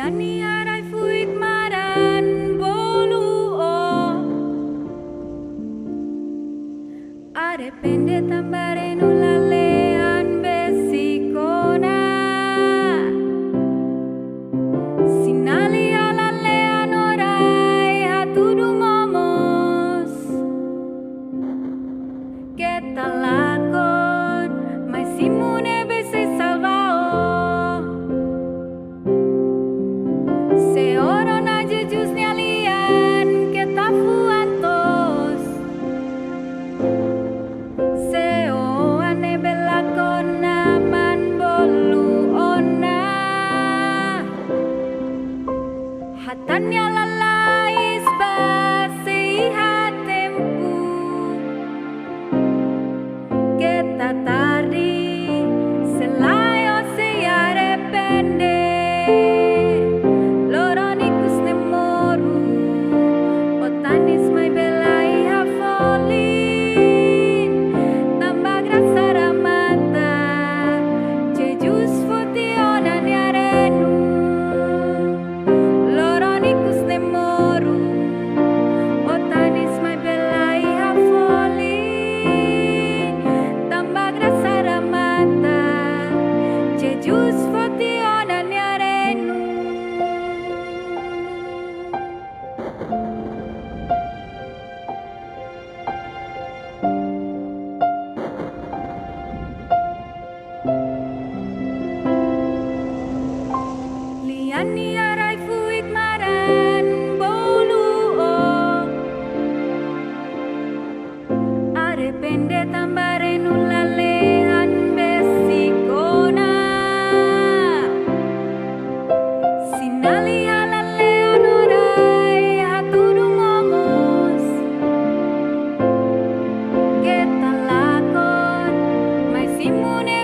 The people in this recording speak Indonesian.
Liani arai fuik maran bolu o arepende tambare nulalean besikona sinali alalean orai hatudu momos kita lakon mai simune bese salvao se oro na jujus alian kita fuantos se o ane bella kona man bolu ona hatanya lalais base hatempu kita tari selayo se arrepende loronikus nemoru otanis mai belai hafolin tambah grasa ramata jejus futionan yarenu loronikus nemoru otanis mai belai hafolin tambah grasa ramata jejus futionan yarenu. Liani arai fuik maran bolu o arrepende tambare nulalean besikona sinali alalean orai hatudu momos kita lakon mai simune